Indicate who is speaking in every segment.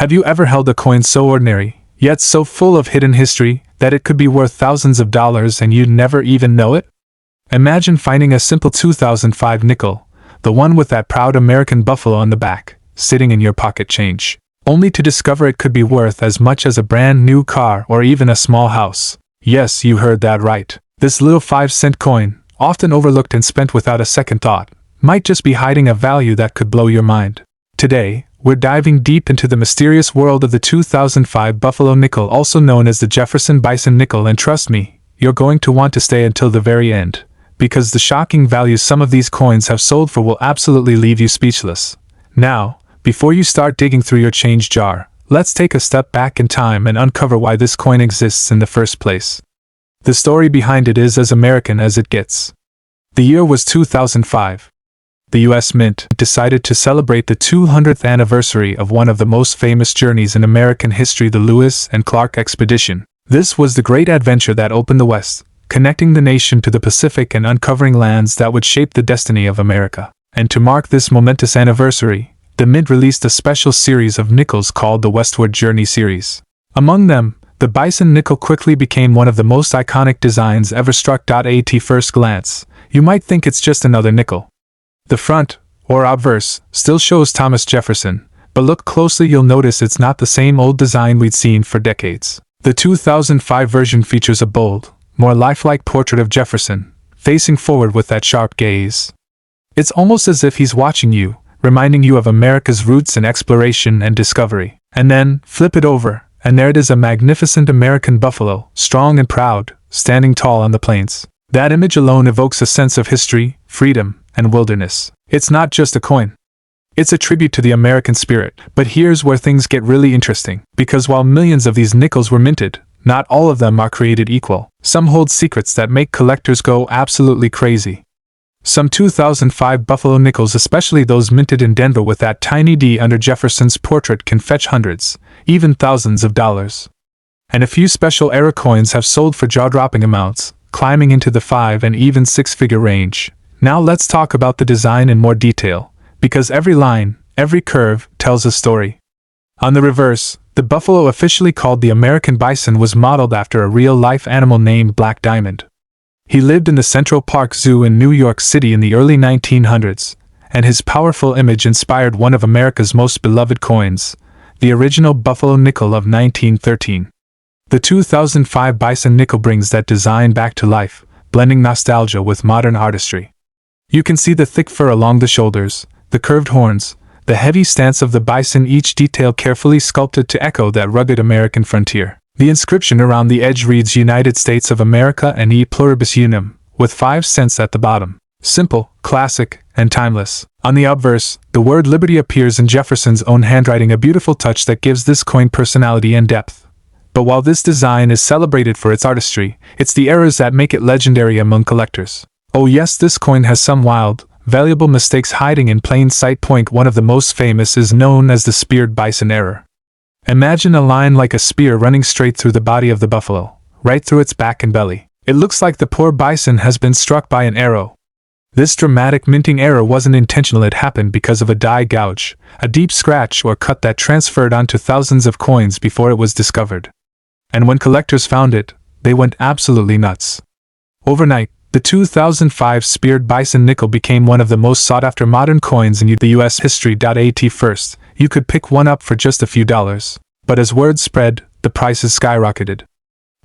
Speaker 1: Have you ever held a coin so ordinary, yet so full of hidden history, that it could be worth thousands of dollars and you'd never even know it? Imagine finding a simple 2005 nickel, the one with that proud American buffalo on the back, sitting in your pocket change, only to discover it could be worth as much as a brand new car or even a small house. Yes, you heard that right. This little 5-cent coin, often overlooked and spent without a second thought, might just be hiding a value that could blow your mind. Today, we're diving deep into the mysterious world of the 2005 Buffalo nickel, also known as the Jefferson Bison nickel, and trust me, you're going to want to stay until the very end, because the shocking values some of these coins have sold for will absolutely leave you speechless. Now, before you start digging through your change jar, let's take a step back in time and uncover why this coin exists in the first place. The story behind it is as American as it gets. The year was 2005. The U.S. Mint decided to celebrate the 200th anniversary of one of the most famous journeys in American history, the Lewis and Clark expedition. This was the great adventure that opened the West, connecting the nation to the Pacific and uncovering lands that would shape the destiny of America. And to mark this momentous anniversary, the Mint released a special series of nickels called the Westward Journey series. Among them, the Bison nickel quickly became one of the most iconic designs ever struck. At first glance, you might think it's just another nickel. The front, or obverse, still shows Thomas Jefferson, but look closely, you'll notice it's not the same old design we'd seen for decades. The 2005 version features a bold, more lifelike portrait of Jefferson, facing forward with that sharp gaze. It's almost as if he's watching you, reminding you of America's roots in exploration and discovery. And then, flip it over, and there it is, a magnificent American buffalo, strong and proud, standing tall on the plains. That image alone evokes a sense of history, freedom, and wilderness. It's not just a coin. It's a tribute to the American spirit. But here's where things get really interesting, because while millions of these nickels were minted, not all of them are created equal. Some hold secrets that make collectors go absolutely crazy. Some 2005 Buffalo nickels, especially those minted in Denver with that tiny D under Jefferson's portrait, can fetch hundreds, even thousands of dollars. And a few special era coins have sold for jaw-dropping amounts, climbing into the 5 and even 6-figure range. Now let's talk about the design in more detail, because every line, every curve, tells a story. On the reverse, the buffalo, officially called the American bison, was modeled after a real-life animal named Black Diamond. He lived in the Central Park Zoo in New York City in the early 1900s, and his powerful image inspired one of America's most beloved coins, the original Buffalo nickel of 1913. The 2005 Bison nickel brings that design back to life, blending nostalgia with modern artistry. You can see the thick fur along the shoulders, the curved horns, the heavy stance of the bison, each detail carefully sculpted to echo that rugged American frontier. The inscription around the edge reads United States of America and E Pluribus Unum, with 5 cents at the bottom. Simple, classic, and timeless. On the obverse, the word liberty appears in Jefferson's own handwriting, a beautiful touch that gives this coin personality and depth. But while this design is celebrated for its artistry, it's the errors that make it legendary among collectors. Oh yes, this coin has some wild, valuable mistakes hiding in plain sight. Point one of the most famous is known as the Speared Bison error. Imagine a line like a spear running straight through the body of the buffalo, right through its back and belly. It looks like the poor bison has been struck by an arrow. This dramatic minting error wasn't intentional, it happened because of a die gouge, a deep scratch or cut that transferred onto thousands of coins before it was discovered. And when collectors found it, they went absolutely nuts. Overnight, the 2005 Speared Bison nickel became one of the most sought-after modern coins in the U.S. history. At first, you could pick one up for just a few dollars. But as word spread, the prices skyrocketed.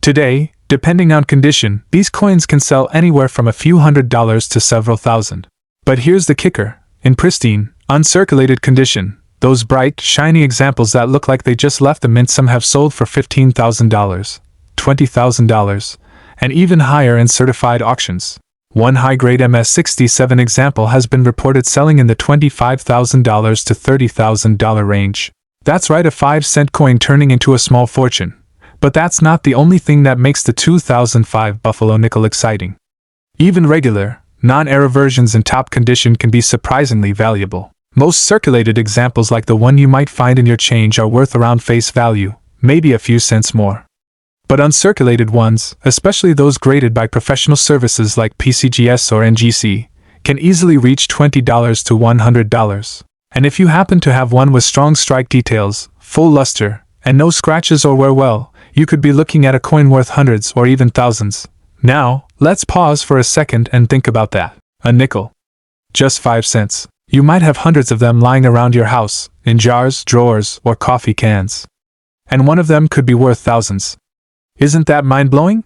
Speaker 1: Today, depending on condition, these coins can sell anywhere from a few $100s to several thousand. But here's the kicker. In pristine, uncirculated condition, those bright, shiny examples that look like they just left the mint, some have sold for $15,000, $20,000, and even higher in certified auctions. One high-grade MS-67 example has been reported selling in the $25,000 to $30,000 range. That's right, a 5-cent coin turning into a small fortune. But that's not the only thing that makes the 2005 Buffalo nickel exciting. Even regular, non-era versions in top condition can be surprisingly valuable. Most circulated examples, like the one you might find in your change, are worth around face value, maybe a few cents more. But uncirculated ones, especially those graded by professional services like PCGS or NGC, can easily reach $20 to $100. And if you happen to have one with strong strike details, full luster, and no scratches or wear well, you could be looking at a coin worth hundreds or even thousands. Now, let's pause for a second and think about that. A nickel. Just 5 cents. You might have hundreds of them lying around your house, in jars, drawers, or coffee cans. And one of them could be worth thousands. Isn't that mind-blowing?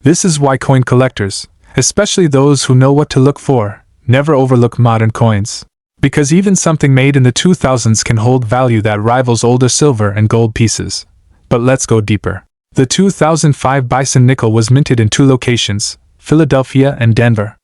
Speaker 1: This is why coin collectors, especially those who know what to look for, never overlook modern coins. Because even something made in the 2000s can hold value that rivals older silver and gold pieces. But let's go deeper. The 2005 Bison nickel was minted in 2 locations, Philadelphia and Denver.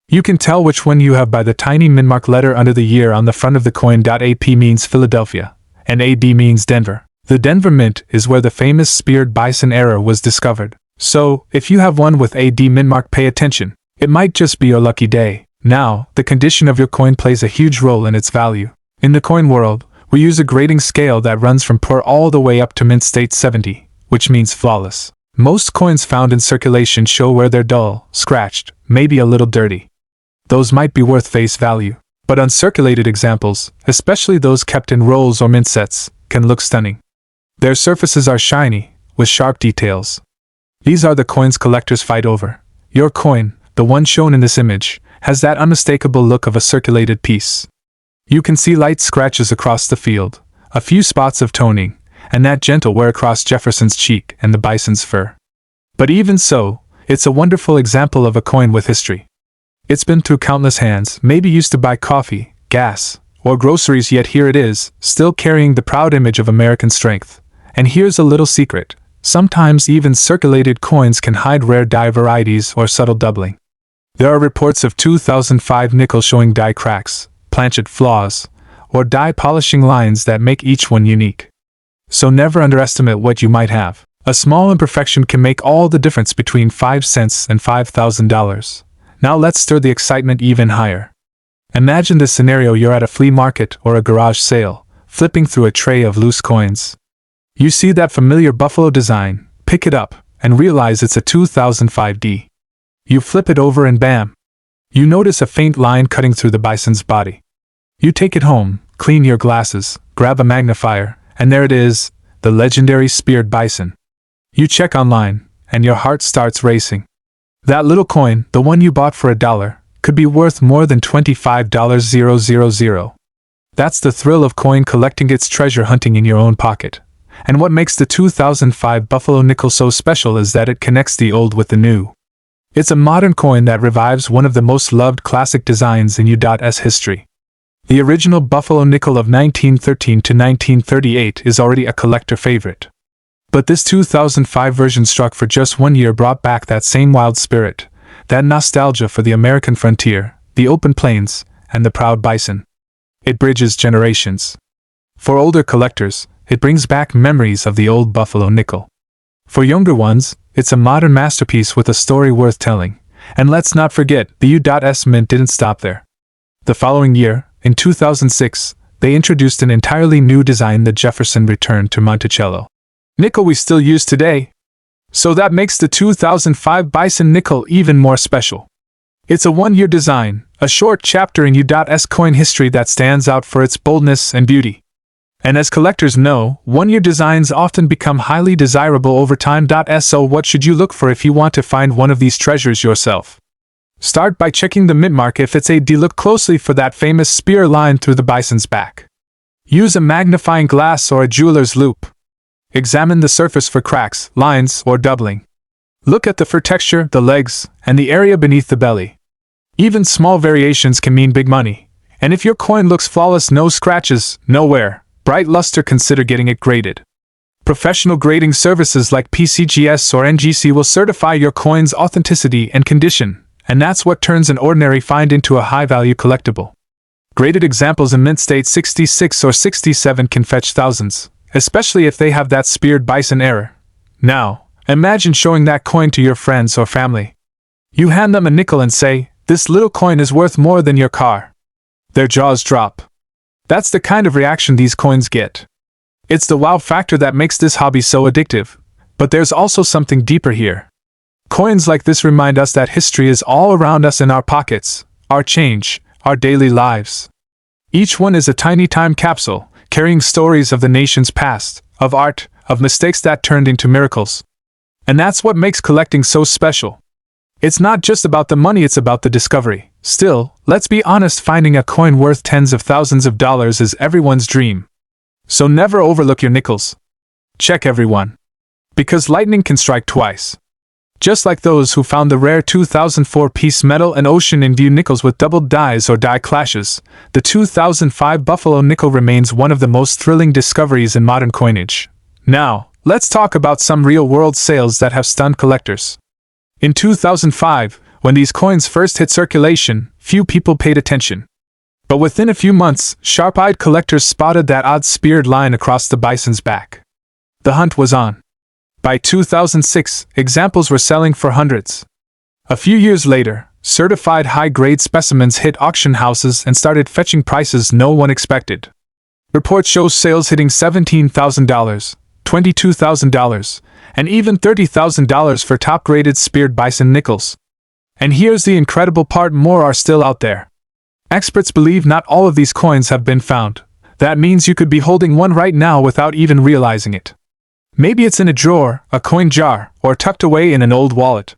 Speaker 1: You can tell which one you have by the tiny mintmark letter under the year on the front of the coin. AP means Philadelphia, and AD means Denver. The Denver Mint is where the famous Speared Bison error was discovered. So, if you have one with AD mintmark, pay attention. It might just be your lucky day. Now, the condition of your coin plays a huge role in its value. In the coin world, we use a grading scale that runs from poor all the way up to mint state 70, which means flawless. Most coins found in circulation show where they're dull, scratched, maybe a little dirty. Those might be worth face value. But uncirculated examples, especially those kept in rolls or mint sets, can look stunning. Their surfaces are shiny, with sharp details. These are the coins collectors fight over. Your coin, the one shown in this image, has that unmistakable look of a circulated piece. You can see light scratches across the field, a few spots of toning, and that gentle wear across Jefferson's cheek and the bison's fur. But even so, it's a wonderful example of a coin with history. It's been through countless hands, maybe used to buy coffee, gas, or groceries, yet here it is, still carrying the proud image of American strength. And here's a little secret. Sometimes even circulated coins can hide rare die varieties or subtle doubling. There are reports of 2005 nickel showing die cracks, planchet flaws, or die polishing lines that make each one unique. So never underestimate what you might have. A small imperfection can make all the difference between 5 cents and $5,000. Now let's stir the excitement even higher. Imagine this scenario: you're at a flea market or a garage sale, flipping through a tray of loose coins. You see that familiar buffalo design, pick it up, and realize it's a 2005 D. You flip it over and bam! You notice a faint line cutting through the bison's body. You take it home, clean your glasses, grab a magnifier, and there it is, the legendary Speared Bison. You check online, and your heart starts racing. That little coin, the one you bought for $1, could be worth more than $25,000. That's the thrill of coin collecting, it's treasure hunting in your own pocket. And what makes the 2005 Buffalo nickel so special is that it connects the old with the new. It's a modern coin that revives one of the most loved classic designs in U.S. history. The original Buffalo nickel of 1913 to 1938 is already a collector favorite. But this 2005 version, struck for just 1 year, brought back that same wild spirit, that nostalgia for the American frontier, the open plains, and the proud bison. It bridges generations. For older collectors, it brings back memories of the old Buffalo nickel. For younger ones, it's a modern masterpiece with a story worth telling. And let's not forget, the U.S. Mint didn't stop there. The following year, in 2006, they introduced an entirely new design, the Jefferson returned to Monticello nickel we still use today. So that makes the 2005 Bison nickel even more special. It's a 1-year design, a short chapter in U.S. coin history that stands out for its boldness and beauty. And as collectors know, 1-year designs often become highly desirable over time. So what should you look for if you want to find one of these treasures yourself? Start by checking the mint mark. If it's AD, look closely for that famous spear line through the bison's back. Use a magnifying glass or a jeweler's loupe. Examine the surface for cracks, lines, or doubling. Look at the fur texture, the legs, and the area beneath the belly. Even small variations can mean big money. And if your coin looks flawless, no scratches, no wear, bright luster, consider getting it graded. Professional grading services like PCGS or NGC will certify your coin's authenticity and condition, and that's what turns an ordinary find into a high-value collectible. Graded examples in mint state 66 or 67 can fetch thousands, especially if they have that Speared Bison error. Now, imagine showing that coin to your friends or family. You hand them a nickel and say, "This little coin is worth more than your car." Their jaws drop. That's the kind of reaction these coins get. It's the wow factor that makes this hobby so addictive. But there's also something deeper here. Coins like this remind us that history is all around us, in our pockets, our change, our daily lives. Each one is a tiny time capsule, carrying stories of the nation's past, of art, of mistakes that turned into miracles. And that's what makes collecting so special. It's not just about the money, it's about the discovery. Still, let's be honest, finding a coin worth tens of thousands of dollars is everyone's dream. So never overlook your nickels. Check everyone. Because lightning can strike twice. Just like those who found the rare 2004-piece metal and ocean in view nickels with doubled dies or die clashes, the 2005 Buffalo nickel remains one of the most thrilling discoveries in modern coinage. Now, let's talk about some real-world sales that have stunned collectors. In 2005, when these coins first hit circulation, few people paid attention. But within a few months, sharp-eyed collectors spotted that odd speared line across the bison's back. The hunt was on. By 2006, examples were selling for hundreds. A few years later, certified high-grade specimens hit auction houses and started fetching prices no one expected. Reports show sales hitting $17,000, $22,000, and even $30,000 for top-graded speared bison nickels. And here's the incredible part: more are still out there. Experts believe not all of these coins have been found. That means you could be holding one right now without even realizing it. Maybe it's in a drawer, a coin jar, or tucked away in an old wallet.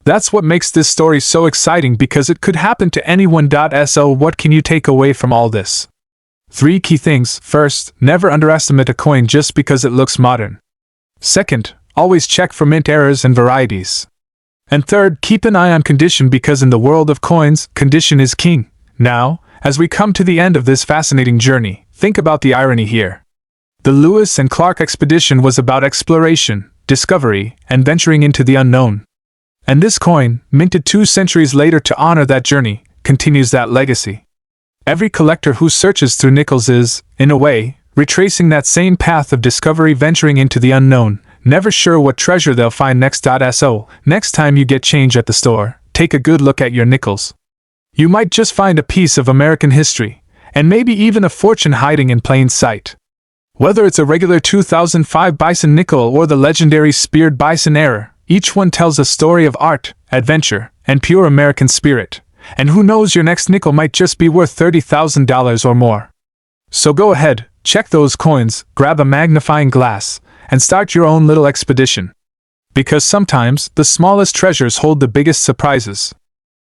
Speaker 1: That's what makes this story so exciting, because it could happen to anyone. So what can you take away from all this? 3 key things. First, never underestimate a coin just because it looks modern. Second, always check for mint errors and varieties. And third, keep an eye on condition, because in the world of coins, condition is king. Now, as we come to the end of this fascinating journey, think about the irony here. The Lewis and Clark expedition was about exploration, discovery, and venturing into the unknown. And this coin, minted 2 centuries later to honor that journey, continues that legacy. Every collector who searches through nickels is, in a way, retracing that same path of discovery, venturing into the unknown, never sure what treasure they'll find next. So, next time you get change at the store, take a good look at your nickels. You might just find a piece of American history, and maybe even a fortune hiding in plain sight. Whether it's a regular 2005 bison nickel or the legendary speared bison error, each one tells a story of art, adventure, and pure American spirit. And who knows, your next nickel might just be worth $30,000 or more. So go ahead, check those coins, grab a magnifying glass, and start your own little expedition. Because sometimes, the smallest treasures hold the biggest surprises.